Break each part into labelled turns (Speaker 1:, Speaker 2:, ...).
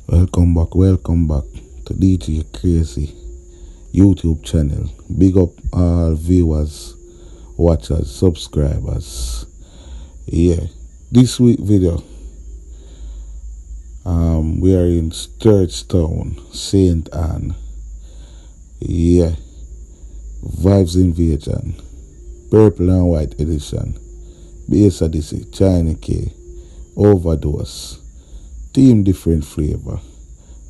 Speaker 1: Welcome back to DJ Crazy YouTube channel. Big up all viewers, watchers, subscribers. Yeah, this week video, we are in Sturge Town, St. Ann. Yeah, Vibes Invasion, Purple and White Edition, Bass Odyssey, Chiney-K, Ovadose, Team Different Flavor.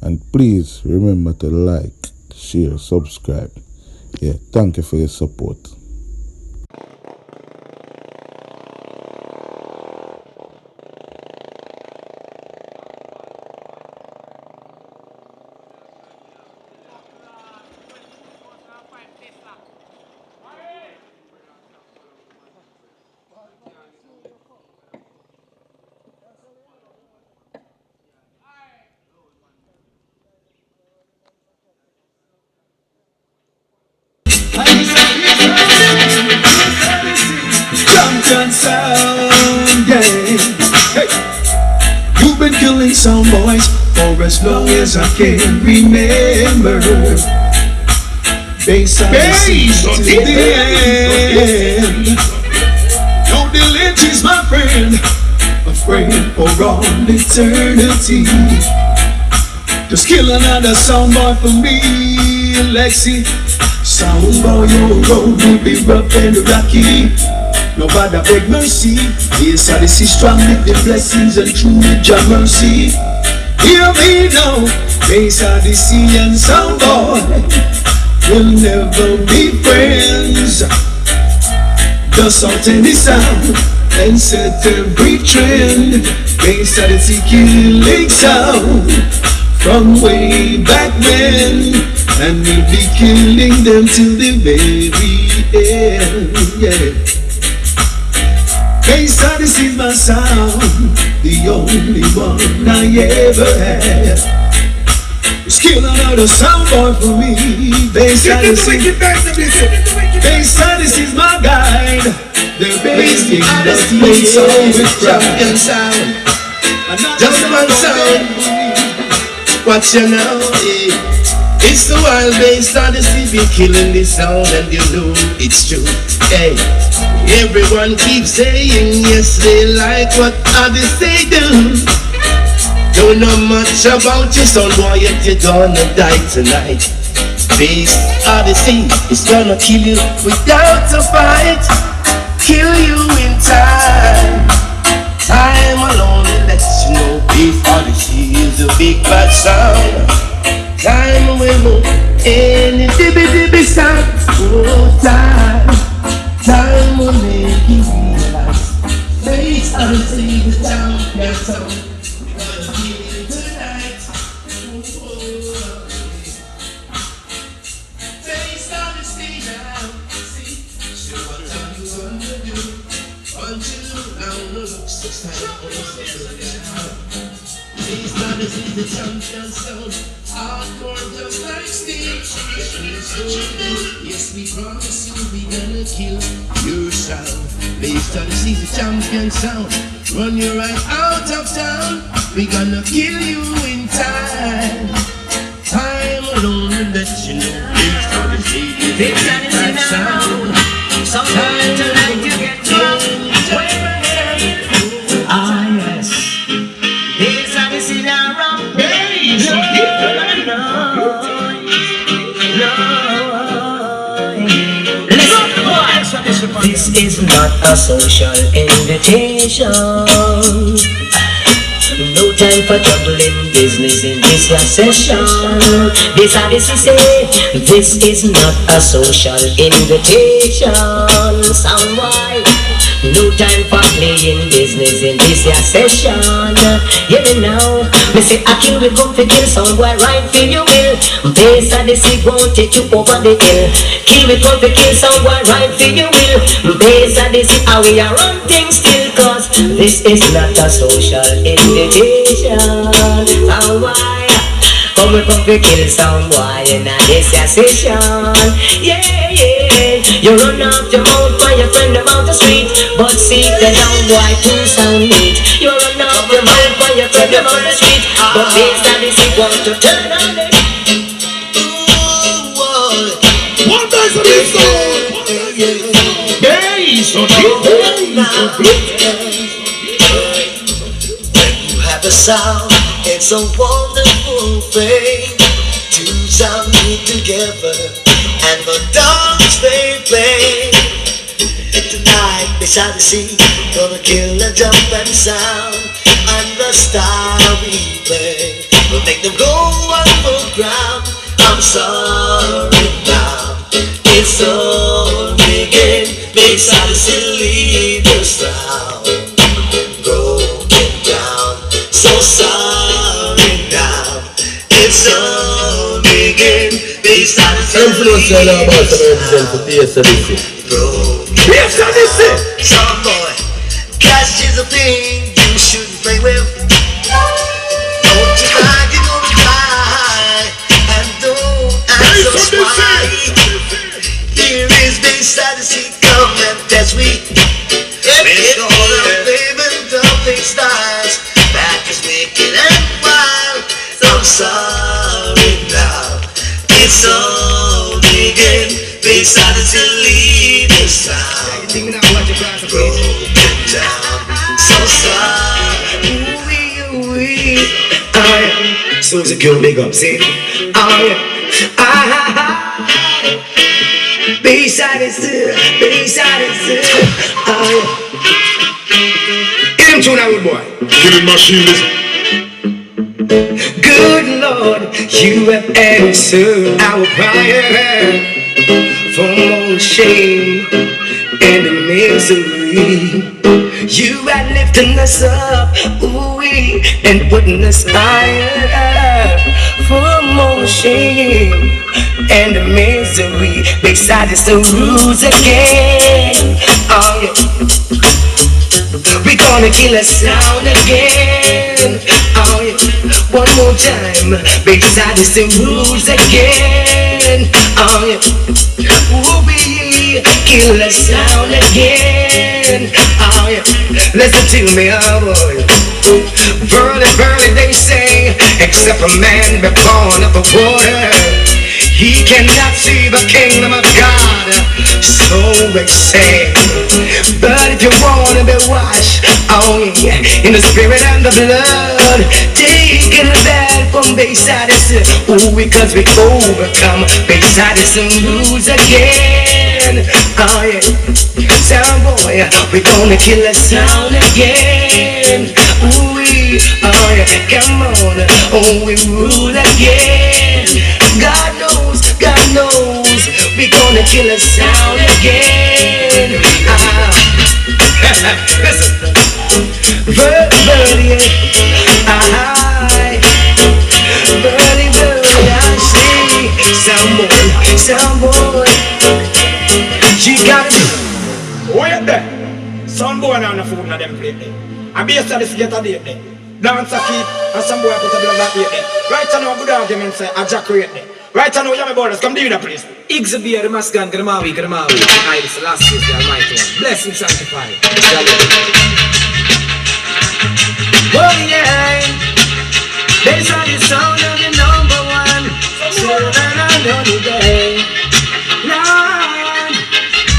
Speaker 1: And please remember to like, share, subscribe. Yeah, thank you for your support.
Speaker 2: Champion sound, yeah. Hey. You've been killing some boys for as long as I can remember. Bass on the end. No delay, she's my friend, a friend for all eternity. Just kill another soundboy for me, Lexi. Soundboy, your road will be rough and rocky. Nobody beg mercy. Yes, Odyssey strong with the blessings and true with your mercy. Hear me now, Bass Odyssey and Soundboy will never be friends. Dust out any sound and set every trend. Bass Odyssey killing sound from way back when, and we'll be killing them till the very end. Yeah. Bass Odyssey is my sound, the only one I ever had. Just kill another soundboy for me. Bass Odyssey, Bass Odyssey is my guide. They're based in the place with champion sound. Just one sound. Watch you now, yeah. It's the wild Bass Odyssey be killing this sound, and you know it's true. Hey, everyone keeps saying yes, they like what Odyssey do. Don't know much about your sound, boy, yet you're gonna die tonight. Bass Odyssey is gonna kill you without a fight. Kill you in time. Time alone will let you know Bass Odyssey is a big bad sound. Time will move any dibby sound. Oh, time will make you realize Bass Odyssey is the champion sound. Gonna kill you tonight. Bass Odyssey now. See, show what you gonna do until now the looks of time. Bass Odyssey is the champion sound. Hardcore just like Steve. Yes, we promise you we gonna kill your sound. Bass Odyssey is the champion sound. Run you right out of town. We gonna kill you in time. Time alone will let you know Bass Odyssey is the champion sound. Sometimes I like to get drunk. Ah yes, Bass Odyssey now wrong. This is not a social invitation. No time for juggling business in this session. This Odyssey say, this is not a social invitation. Sound why? No time for playing business in this session. Hear me now. Me say a king will come to kill someone right for you will. Bass Odyssey won't take you over the hill. King will come to kill someone right for you will. Bass Odyssey how we are run things still, cause this is not a social invitation. How why? Come we come to kill someone in this session. Yeah, yeah. You run off your mouth for your friend about the street, but see the down boy to sound neat. You run off your mouth for your friend about the street, but Bass Odyssey Turn on it. One time for this song. Hey, so you have a sound, it's a wonderful thing. Two sound meet together, and the dogs they play. Tonight beside the sea, gonna kill a jump and sound, and the star we play will make them go underground. I'm sorry now, it's all begin beside the silly sound, broken down. So sorry now, it's all begin beside the silly some boy, cash is a thing you shouldn't play with. Don't you mind you're gonna die, and don't ask us why. Here is beside the sea, come and test me. It's all the favorite dumpling stars, that is wicked and wild. I'm sorry now, it's all begin beside the silly sound. Broken down, so sorry. Ooh-wee. Oh yeah, Susie Q, big up, see? Oh yeah, beside it still, oh yeah. Get him tune out, good boy. Get him machine, listen. Good Lord, you have answered our prayer for more shame and misery. You are lifting us up, ooh-wee, and putting us higher for more shame and misery. Beside us the rules again. Oh yeah, we're gonna kill a sound again. Oh yeah, one more time. Beside us the rules again. Oh yeah, ooh-wee, kill a sound again. Oh yeah, listen to me, oh boy. Verily, verily they say, except a man be born of the water, he cannot see the kingdom of God. So they say. But if you wanna be washed, oh yeah, in the spirit and the blood, take a bath from beside us. Ooh, because we overcome beside us and lose again. Oh yeah, sound boy, we gonna kill a sound again. Ooh, oh yeah, come on, oh we rule again. God knows, we gonna kill a sound again. Listen, verbally, verbally, I see sound boy, she got me. Wait there, sound boy on the phone na them plate there. I be a study get a date there. Dance a keep, and some boy put a bit of that date there. Right now, a good argument say a jack rate there. Right now, you have a bonus, come do that please. Ixabia, the Mascan, Gramawi. I is the last is the Almighty One. Blessing sanctified. Oh yeah, based on the sound of the number one, so that I know the day. Lord,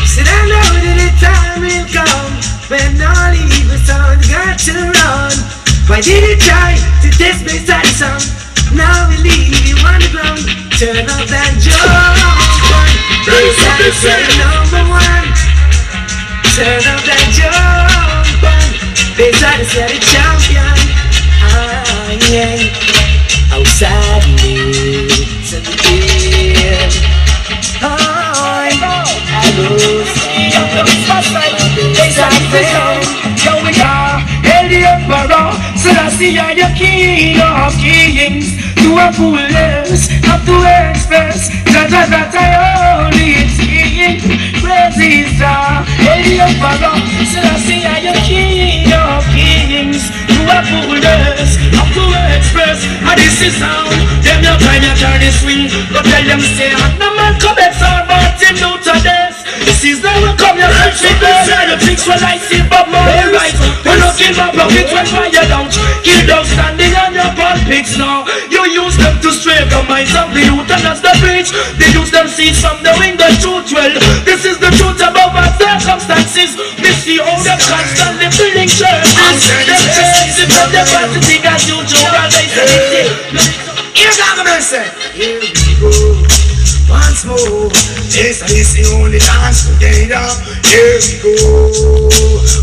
Speaker 2: so I know that the time will come when all evil sounds got to run. Why did you try to test me inside the sound? Now we leave you on the ground. Turn up that jump one. That's number one. Turn up that jump one. Beside us, you're the champion. Ah, yeah. Outside me, to the end. Oh, I know. Yo, we are the emperor. So I see you're the king of kings. To a foolish, not to express. That I only sing. Praise the emperor. So I see you're the king of kings. To a foolish, not to express. And this is sound. Them your time you turn this swing. But tell them say, no man come back sound, but him do to this. This is the way come your country girl. The things when I see Bob Marley right. When you kill my pocket when fire down. Kill down standing on your ball. pigs now. You use them to stray the minds of the youth, and as they preach, they use them seeds from the wing the truth. Well, this is the truth about our circumstances. We see all them constantly building churches. Them churches from the positive as usual. Here's how I'm gonna say. Here we go. Once more, this is the only dance together. Here we go.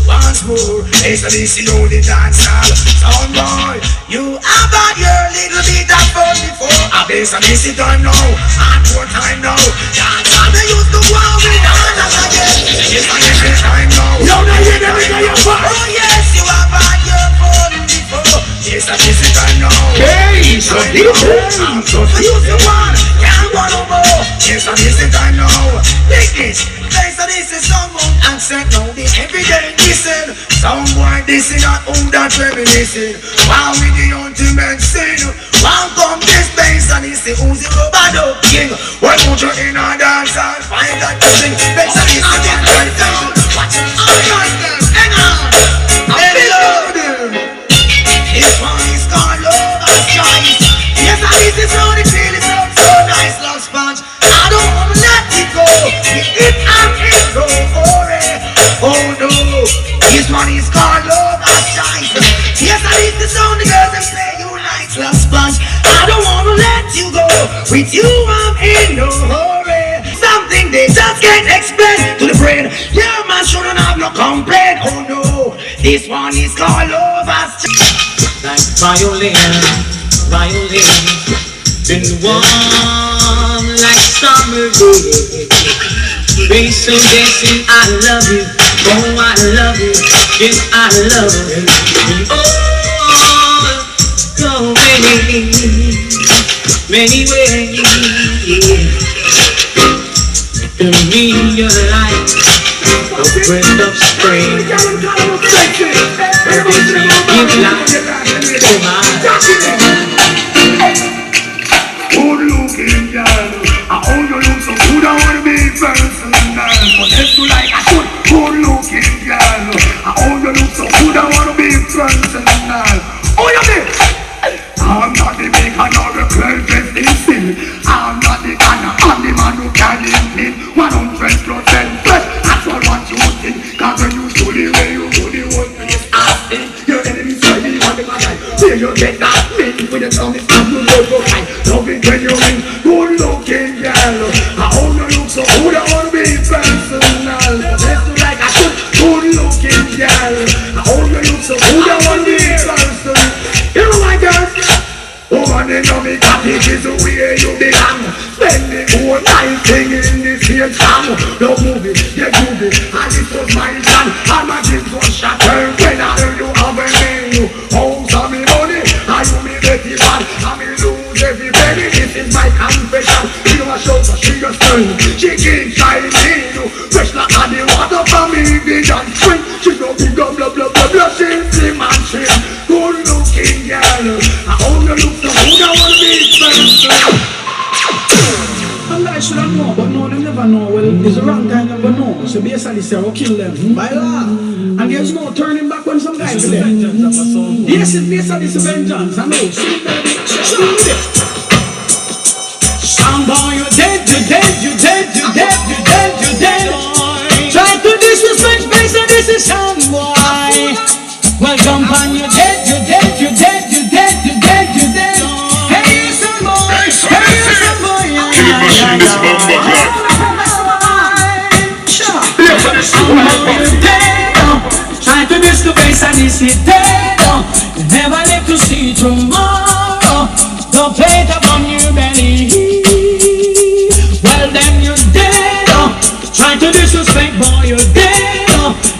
Speaker 2: Once more, this is the only dance hall. Sound boy, you have got your little bit of fun before. I base on this time now, and more time now. Dance hall, they used to wow with dance again. This on every time now. You know you never got your fun. Oh yes, you have got your fun before. This on this time now. Hey, so deep. I'm so used to one, can't go no more. Yes, I'm missing time now. Take this. Place of this is someone and said no. The everyday listen. Someone this is not who that reminiscing. Wow with the ultimate sin. Wow come this place and this is who's the Ovadose king. Why don't you in a dance and find that thing? Place of this is not right. Watch it. Hang on. This one is called Love as Choice. Yes, and this is how the feeling sounds so nice, love sponge. I don't wanna let it go. If I'm in so oh no, this one is called Love as Choice. Yes, and this is how the girls that say you nice, love sponge. I don't wanna let you go. With you, I'm in no hurry. Something they just can't explain to the brain. Yeah, man, shouldn't have no complaint. Oh no, this one is called Love as Choice. Like violin, been warm like summer day. Racing, dancing, I love you. Oh, I love you. Yes, I love you. Oh, go many ways. To me, you're like a breath of spring. Everything you give life. Good looking girl, I own you look so good, I wanna be personal. But that's you like I should. Good looking girl, I own you look so good, I wanna be personal. Oh you mean? I'm not the maker nor the girl dressed in sin. I'm not the kind of I'm the man who carry in 100% fresh. That's all what you think. Cause when you show the way you do the one place asking. Your enemies try me on the life. Till you get that min with the tongue is not to go high. Love it when you win. Good looking girl, I own you look so good, I wanna be personal. But let's do like I should. Good looking girl, I own you look so good, I wanna be personal. You know my girl? Woman, you know me, that it is the way you belong. Spend the whole night singing this here song. Don't move it, get moving, and it was my son. And my dreams was shattered when I heard you have a name. Homes of me money, and you me dirty man. And me lose every penny, this is my confession. She was show so she just turned. She keeps shining, fresh like the water from me, vision spring. She go big up, blah, blah, blah, blah, she slim and trim. Good looking girl, I own you look so good, I wanna be personal. And I should have known, but no, they never know. Well, it's the wrong time, never know. So basically, say, we'll kill them by law. And there's no turning back when some guys are there. Yes, it's basically the vengeance. I know. Soundboy, you're dead, you're dead, you're dead, you're dead, you're dead, you're dead. Try to disrespect space, and this is Soundboy. Well, jump on, you're dead, you're dead, you're dead, you're dead, you're dead, you're dead. Hey, Soundboy, hey, Soundboy. Machine is bomba clap. Try to miss the face and this is dead. You never live to see tomorrow. The plate upon your belly. Well then you're dead. Try to disrespect, boy, you're dead.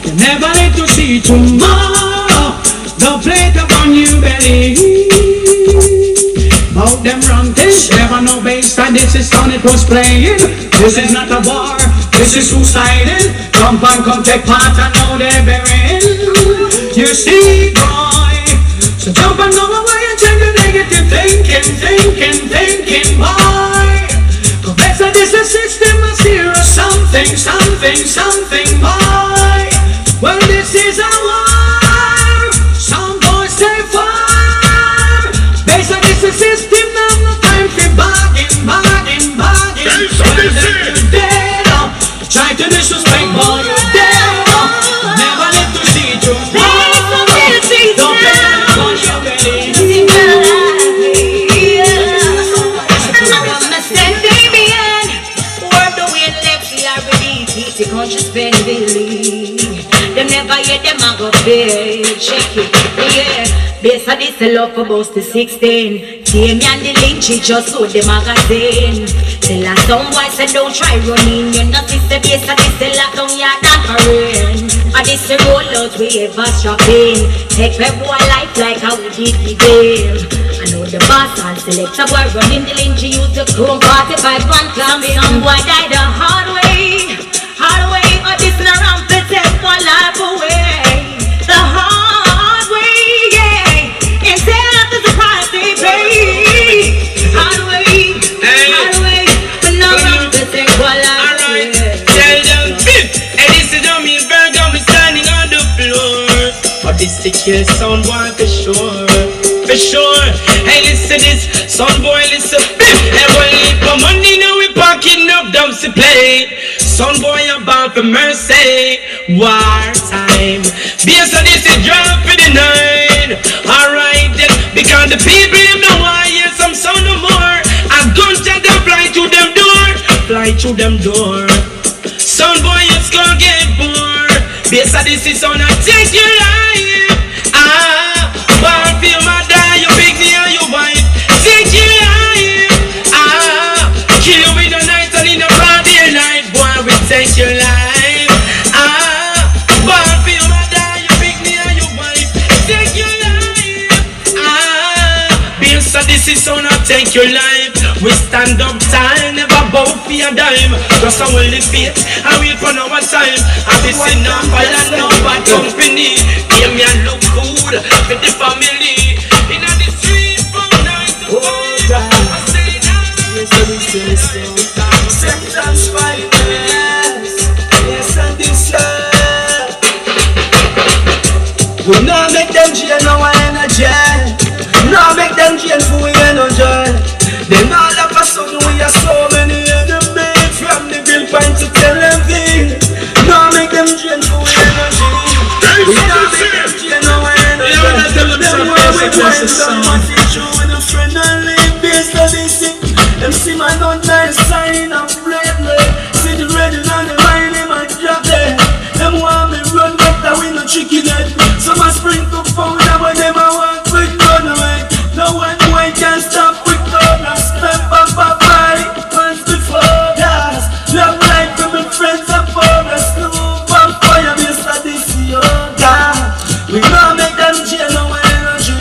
Speaker 2: You never live to see tomorrow. The plate upon your belly. About them wrong things, never know bass and this is how it was playing. This is not a war, this is suicidal. Jump and come take part and now they're burying. You see, boy, so jump and go away and change the negative thinking, boy. Complex of this is system, I see something, boy. Well, this is a war, some boys stay far. Bass
Speaker 3: babe, check it, yeah. Based on this, I love for boss to 16. Jamie and the lynch, she just sold the magazine. Tell her some boys say don't try running. You know this the base of this, the lock down your anchoring. And this the roll out we ever strapping. Take my boy life like how we did the game. I know the boss and select a boy running the lynch. She used to chrome 45 and clam. Some boy died the hard way. Hard way, but this in a ramp to take one life away. The hard way, yeah. Instead of the price they pay. Hard way, but no ramp to take one life away.
Speaker 4: Tell them, hey, this is on me, Virgo, me standing on the floor. But this the kill sound boy for sure. For sure. Hey, listen this, son boy, listen. Hey, boy, leave for money, now we packing up dumps to play. Son boy, I'm bound for mercy. War time. Based on this, it drop for the night. Alright then, because the people them know why hear some sound no more. A gunshot that fly to them door. Fly to them door. Son boy, it's gonna get bored. Based on this, it's gonna take your life. Bar feel my die, you big me and your wife. Take your life. Kill you in the night and in the broad daylight. Boy, we take your life. Bar feel my die, you big me and your wife. Take your life. Based on this, it's gonna take your life. We stand up tall, never bow for a dime. Just a holy faith, and wait for our time. And this is not bad and no bad company. Give me a look good for the family. In the street from 9 to 5. I say that.
Speaker 2: Sentence finance. Yes, and this love. We not make them jail our energy. Not make them jail for we energy. Then all of a sudden we are so many enemies. From the grill point to Tel Aviv. Now make them drain for energy. We now make them drain our energy. Them why we grind someone teach you with a friend and live based on this. Them see my non-nice sign of red leg. See the red and the line in my job there. Them want me run back that we no chicken head. Some a sprinkle powder when them a want quick run away. No one boy can stop quick run. Step up a fight once before gas. Love life from my friends up for us. Snoop and fire based on this yoga. We not make them jail our energy.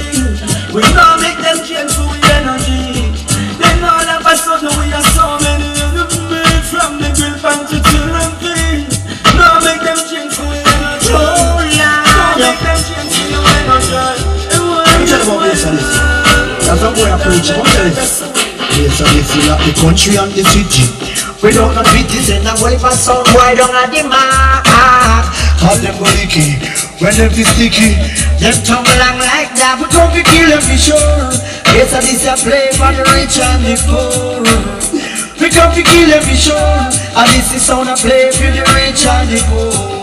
Speaker 2: We not make them jail for we energy. Then all of a sudden we are so many enemies. From the grill pan to Tel-Aviv. Not make them jail for we energy. Not make them jail for your energy.
Speaker 5: Let me tell you about this and this. That's a boy approach. Come tell this. Yes, so they fill up the country and the city. We don't know cities and a wipe and sound. Why don't have the mark? All them go licky. When them feel sticky, them tongue along like that. We come to kill them for sure. Yes, so this a play for the rich and the poor. We come to kill them for sure. And this is sound a play for the rich and the poor.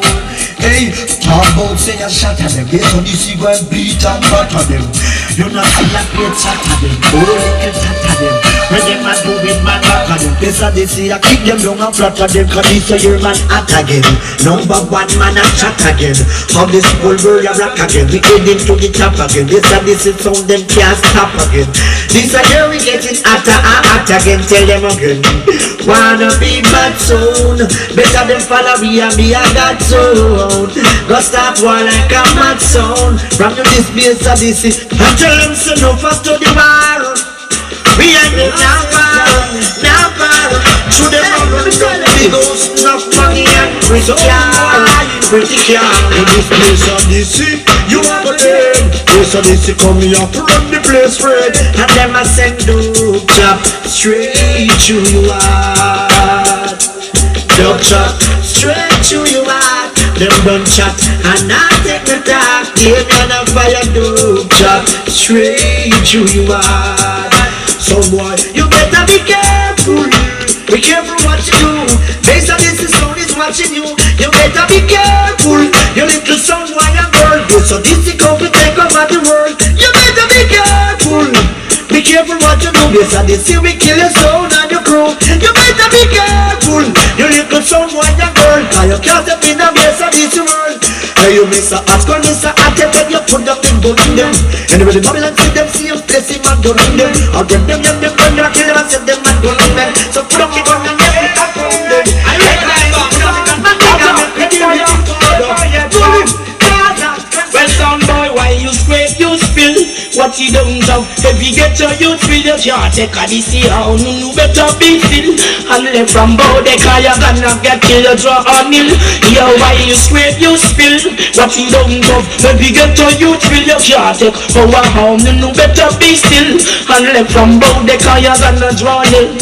Speaker 5: Hey, talk about say a shot at them. Based on this you go and beat and batter them. You not see a great shot at them. Oh, you can tatter them. When them a do it, man back at them. This a this a kick them down and flatter them. Cause this a your man at again. Number one man a chat again. How this whole world a rock again. We heading to the top again. This is sound them can't stop again. This a year we getting hotter and hotter again. Tell them again. Wanna be bad soon. Better them follow me and be a God soon. Go start war like a mad sound. From you this base of this is. And tell them so no fast to the bar. We ain't the number. To them all the ghost, enough money and pretty car. In this place of this you are the dead. Place of this come here to run the place red. And them a send dope chop straight to your heart. Dope chop straight to your heart. Them done chat and I take the talk. Give me on a fire dope chop straight to your heart. So boy, you better be careful. Be careful what you do. Based on this, the sound is watching you. You better be careful. You little son, boy and girl. So this is come to take over the world. You better be careful. Be careful what you do. Based on this, you will kill your sound and your crew. You better be careful. You little son, boy and girl. Cause you can't step in the base of this world. Hey, you miss a hot gun, miss a hot head, you put up in gun in them. Anyway, the Babylon see them, see us, place him and gun in them. I'll get them, young them, gun, kill them and set them and gun in them. So put up the gun and get it back on them. I recognize
Speaker 4: well, sound boy, why you scrape, you spill. What you don't have, if you get your youth feel, you can't take Odyssey out. You better be still. And left from Bodeka, you're gonna get killed, you draw on nil. Yo, why you scrape, you spill. What you don't have, if you get your youth feel, you can't take power home. You better be still. And left from Bodeka, you're gonna draw nil.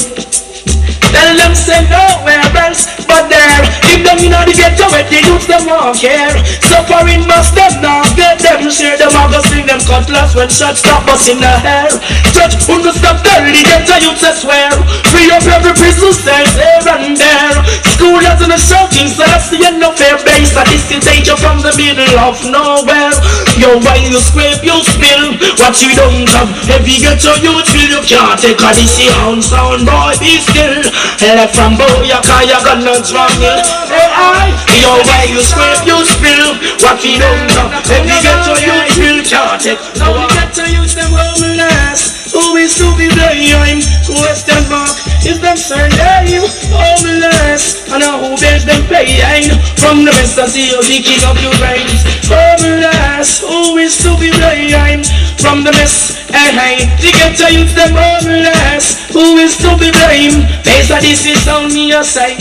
Speaker 4: Tell them say nowhere else but there. If them in the ghetto where the youths them won't care. Suffering must them now get them. Share them out go sing them cutlass when shots stop us in the hair. Judge who no stop tell the ghetto youths I swear. Free up every prison cells here and there. Schoolers in the shouting so that's the end of fair base. And this is danger from the middle of nowhere. Yo, why you scrape, you spill. What you don't have, if you get your youth feel, you can't take a DC sound boy, be still. Left from Boyaka, you're gonna drown you. Hey, yo, why you scrape, you spill. What you don't know, if you get to you, you can't take. Now we get to use them homeless. Who is to be blamed? Western Mark is them surname. Homeless, and now who bears them pain? From the best I see you, the king of your reigns. Homeless, who is to be blamed? From the mess, hey, to get to use them homeless. Who is to be blamed? Based on this is on me aside.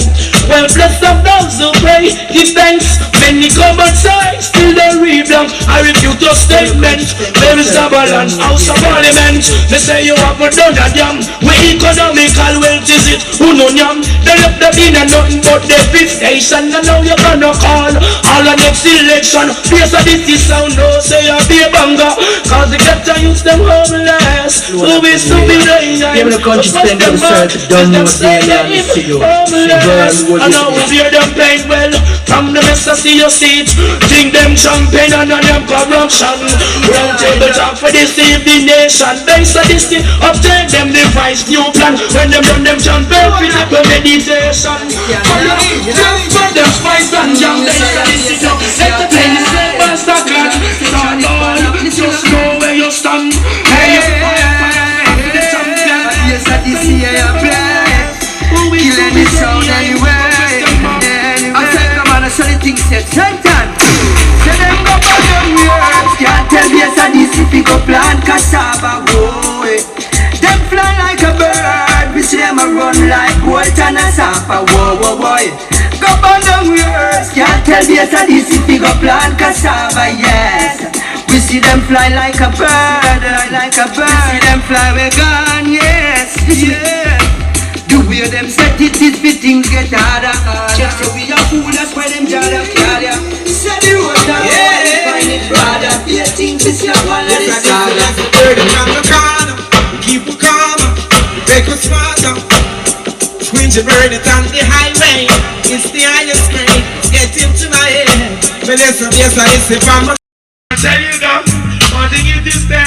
Speaker 4: Well, blessed of those who pray, give thanks. Many come outside, still they read them. I refute your statement. There is a balance, house of parliament. They say you have done a damn. We economical wealth is it? Who know yam? They left them in a nothing but the fifth station. And now you're gonna call all the next election. Based on this is sound, no say you be a banger. Cause the get to use them homeless. Who is to be lying?
Speaker 5: Give the country spend themselves to done what they are to you.
Speaker 4: I know we hear them pain well. From the mess I see your seat. Think them champagne and them corruption. Round table talk for this the nation. Based on this thing, obtain them device new plan. When them run them champagne, physical meditation. Just for them spice and jam. Based on this thing, entertain the same master clan. Stand on, just know where you stand. Hey, the champion.
Speaker 5: Yes, I see you play. Killing the sound anyway. I said, come on, I saw the things said sometime. Say them go back them words. Can't tell me yes, I if you go plant cassava, boy. Them fly like a bird. We see them a run like Bolt and a Safa, whoa, boy. Go back them words. Can't tell me yes, I if you go plant cassava, yes. We see them fly like a bird, like a bird. We see them fly with gun, yes, yeah. The way them set it is fitting get harder. Just so we are fool, that's why them jada carry. Set the road down, find it brother. You think this your one of the saga.
Speaker 2: Turn around the corner, keep it calm, make us smarter. Squinch your bird it on the highway. It's the highest grade, get into my head. But yes, I see from
Speaker 4: Tell you go, one thing is this day.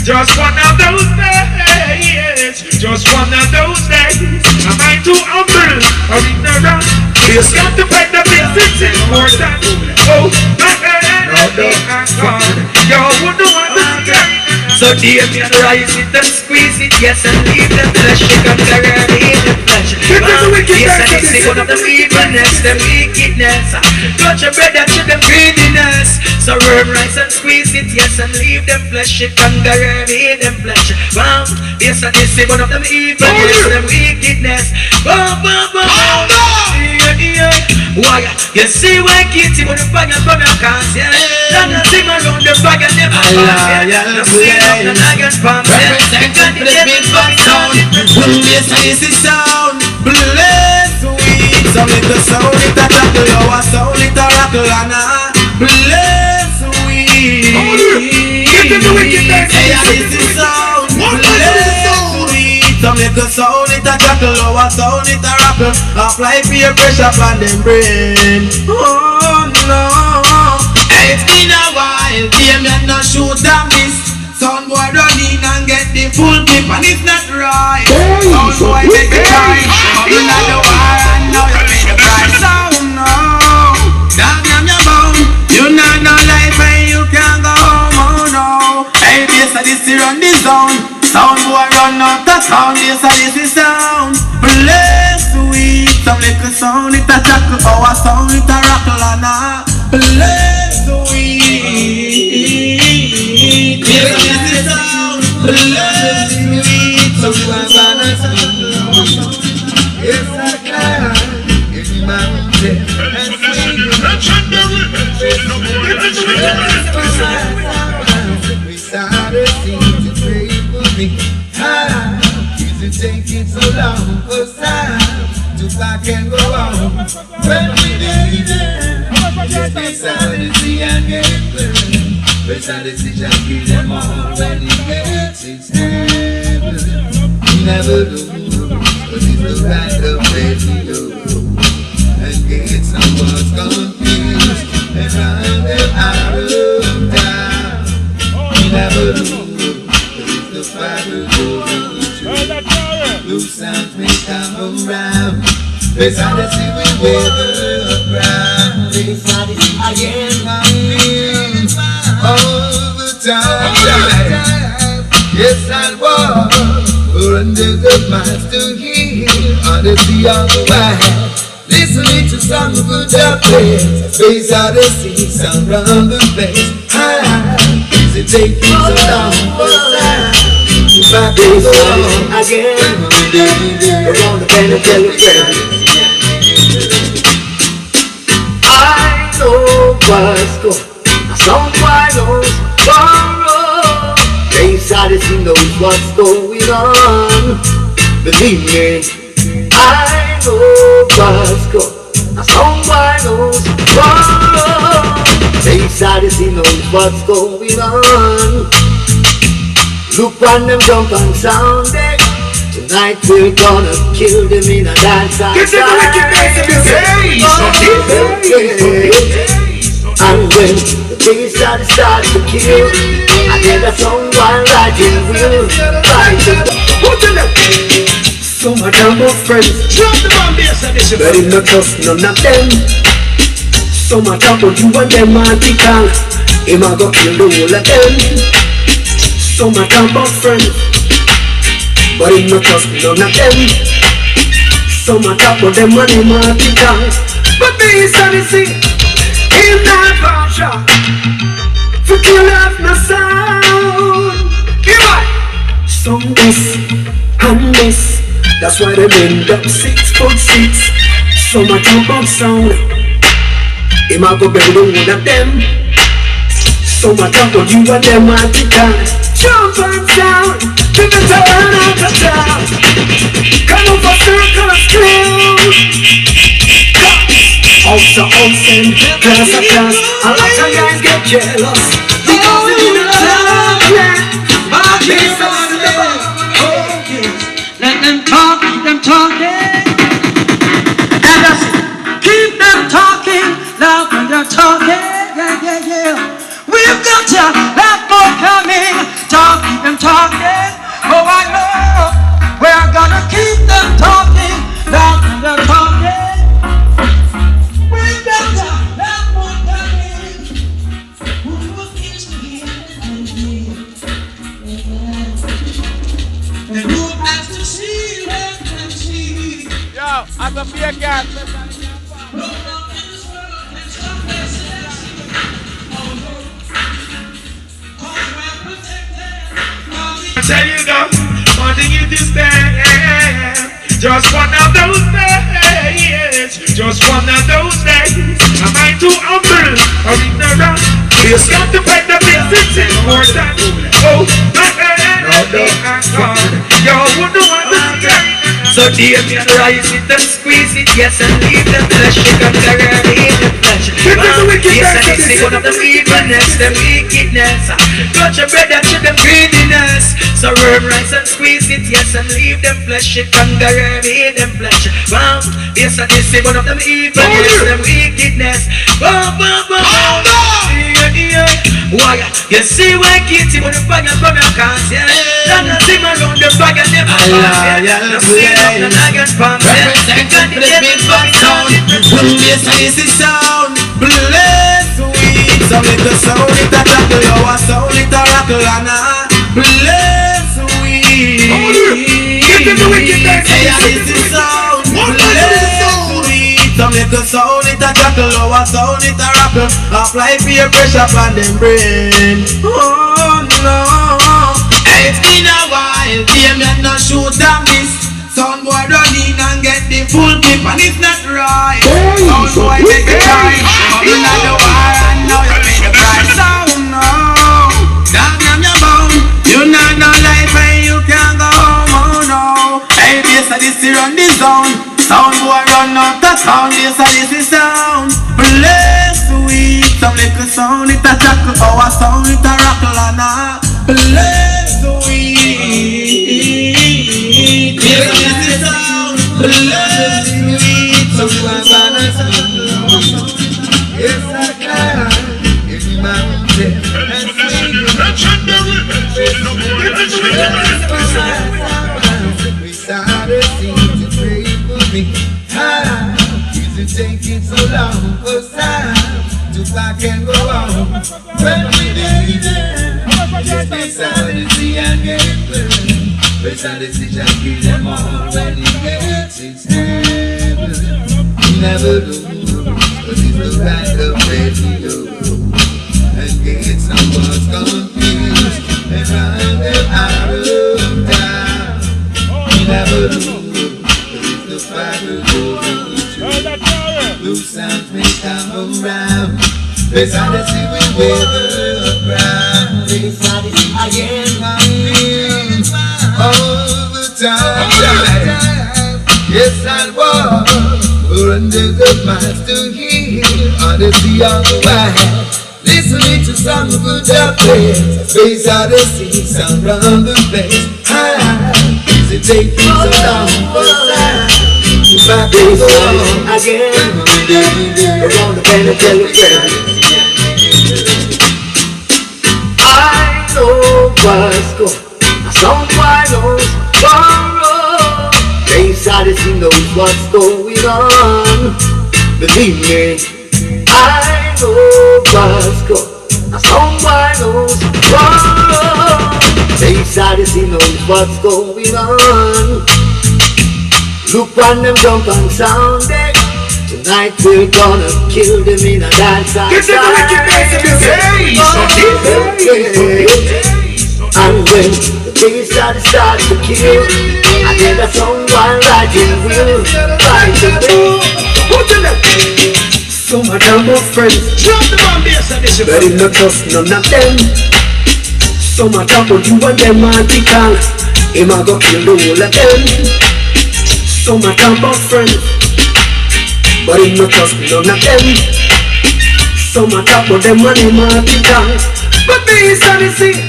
Speaker 4: Just one of those days. Just one of those days. Am I too humble or ignorant? You got to fight the things it's important. Oh, my God, you wouldn't want to get. So dear me and rise it and squeeze it, yes, and leave the flesh, you can carry the flesh. Yes, and it's one of the evilness, the wickedness. Touch your brother to the greediness. So worm rise and squeeze it, yes, and leave the flesh, you can carry the flesh. Yes, and it's one of the evilness, the wickedness. Why? You see why kids with the fire from your cars, yeah. And the thing around the fire never pass, yeah. The scene of the Nagans palm, yeah.
Speaker 2: Representing the big bad sound. Yes, this is sound. Bless sweet. Some little sound, it a tackle. Our sound, it a rockle. Bless sweet. Hey, this is sound. Bless sweet. Some little sound, it a tackle. Our sound, it a rockle. Apply peer pressure on them brain. Oh no. Hey, it's been a while. Game and no shoot and miss. Sound boy run in and get the full clip and it's not right. Sound boy take the time. Bubble on the wire and now you pay the price. Oh no. Damn your bound. sound, yes, and this is sound. Bless sweet, some little sound, it a tackle. Our sound, it a rockle and a bless sweet. Yes, and this is sound. Bless sweet, some little sound. Yes, I can. It's mountain and sweet. We started singing to pray for me. Is it taking so long for time to clock and go on? When we need it, it's speciality and get burning. Speciality shall kill them all when it gets its heaven. We never lose, but it's the right of radio. And get someone's confused and run them out of town. We never lose, but it's the fight of loose sounds may come around. Speciality will weather around. Speciality again, over time. Yes, I walk under the minds to hear Odyssey on the wide. Listening to some good place. Speciality sound round the place. Is it taking so long for time? Back again, around the bend and tell a friend. I know what's going on. Someone knows tomorrow. Odyssey knows what's going on. Believe me, I know what's going on. Someone knows tomorrow. Odyssey knows what's going on. Look when them jump on Sunday. Tonight we're gonna kill them in a dance. And when the bass starts to kill, I get a song while riding wheel. So my damn friends, but in the trust none of them. So my damn you and them article, him a go kill the whole of them. So my damn friends, but him no trust none of them. So my top of them and him article, but me is Odyssey, him not partial. For kill off my sound. Give on. So this and this, that's why they end up 6'6". So my top of sound, him a go build the one of them. So my top of you and them article. Jump and down, to the turn of the town. Come over circle of screw. House of house and class of class. A lot of guys get jealous because they do not love yet. But this is the focus. Let them talk, keep them talking. And just keep them talking. Loud when they're talking. Yeah, yeah, yeah. We've got to have more coming. Talk, keep them talking. Oh, I know we're gonna keep them talking. Loud when they're talking. We've got to have more coming. Who is here and who has to see them and see? Yo, I'm a beer guy. Tell you though, wanting you to stand. Just one of those days. Just one of those days. Am I too humble or ignorant? You got to fight the things that's important. Oh, my God, you wouldn't want to see. So dear me and rise it and squeeze it, yes, and leave the flesh. You can carry the flesh. Yes, and it's one of the evilness, the wickedness. Touch your brother to the greediness. So rub rice and squeeze it, yes, and leave them flesh. You can carry them flesh. Wow, yes, and it's one of the evilness, the wickedness. Wow, wow, wow, wow. Why? You see why kitty when the bag and come your cars, yeah. Don't see my round the bag and never pass, yeah. Don't see it up the bag and pumps, yeah. Represent the big body sound. Yes, this is sound. Bless sweet. So little sound, it a tackle. Our sound, it a rockle. And bless sweet. little sound, it a tackle, lower sound, it a rockle. Apply peer pressure on them brain. Oh no. Hey, it's been a while, Damien no shoot and miss. Sound boy run in and get the full clip, and it's not right. Sound boy take the time, you not the war and now you pay the price. Sound no, damn your bone. You not no life and you can't go home, oh no. Hey, bass of this run the zone. Sound boy run out the sound, bass of this is sound. Bless sweet, some little sound, it a tackle. Our sound, it a rockle and a bless sweet. Yes, this is sound. Bless sweet, some banana sound. Yes, I can. If you mind it. We started to pray for me. Is it taking so long for time to back and go on? When we need it, it's Odyssey and game. It's Odyssey just kill them all when he gets his heaven. We never lose, cause it's the kind of way we go. And get someone's confused and run them out of town. We never lose, cause it's the fight we go through. Loose sounds may come around. There's Odyssey we weather around. There's Odyssey again, my feelings all the time. Yes, I walk under the master here. Odyssey on the way. Listening to some good place, face out the sea, sound round the place. Is it taking so long for time to back and go on again? Around the bend and tell your friends. I know what's going on. Someone knows tomorrow. Face out the sea knows what's going on. Believe me, I know what's going on. Someone knows wrong. Face Odyssey knows what's going on. Look on them jump and sound it. Tonight we're gonna kill them in a dance and and when the face starts to kill, I get a someone riding will fight the way. So my damn old friends, but in the trust none of them. So my top of you and them article, him a go kill the whole of them. So my damn old friends, but in the trust none of them. So my top of them and him article, but these are the thing,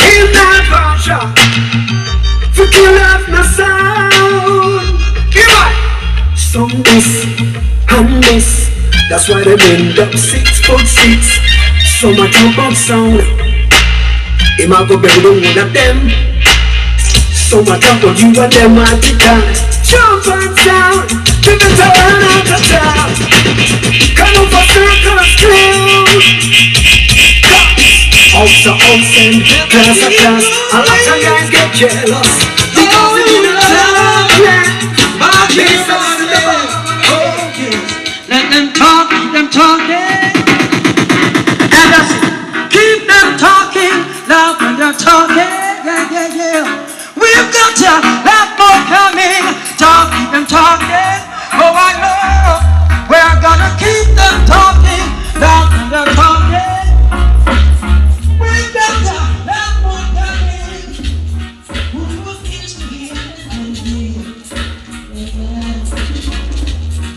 Speaker 2: he's not gonna to kill off no sound. Some this and this. That's why they end up 6'6". So much about sound. Him a go build the one of them. So much about you and them at the time. Jump and sound. To the turn of the town. Come over circle of skill. House to house and class to class. A lot of guys get jealous because they in the town. My Jesus is the bar.
Speaker 6: Let them talk, keep them talking. And that's it. Keep them talking, loud when they're talking. Yeah, yeah, yeah. We've got to have more coming. Talk, keep them talking. Oh, I know. We're gonna keep them talking, loud when they're talking. We've got to have more coming. Who will kiss me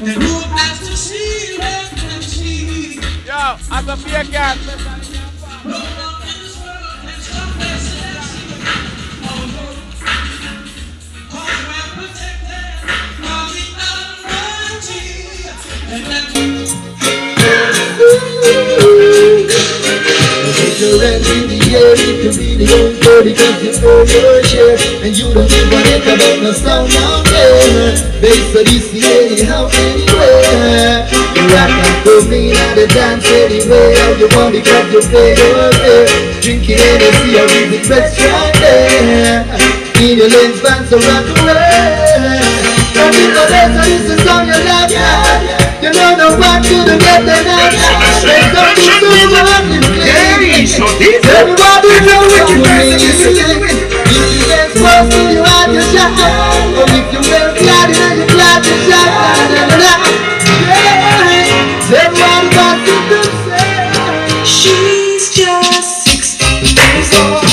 Speaker 6: and who has to see, let them see.
Speaker 7: Yo, as a beer can.
Speaker 2: Cigarettes in the air, you can be the old dirty cause you know your share. And you don't give a heck about no sound out there. Bass of this anyhow, anywhere. You rock and put me at the dance anyway. All you want because you play your fair. Drinking Hennessy or with the best right there. In your lens bands so rock away. And in the dance, this is how you love ya. You back to the ghetto now. Let's go to the running place. Everybody know what you mean. If you get close to you at your shot, or if you wear flat and you flat your shot, yeah, everybody back to the same.
Speaker 3: She's just 16 years old.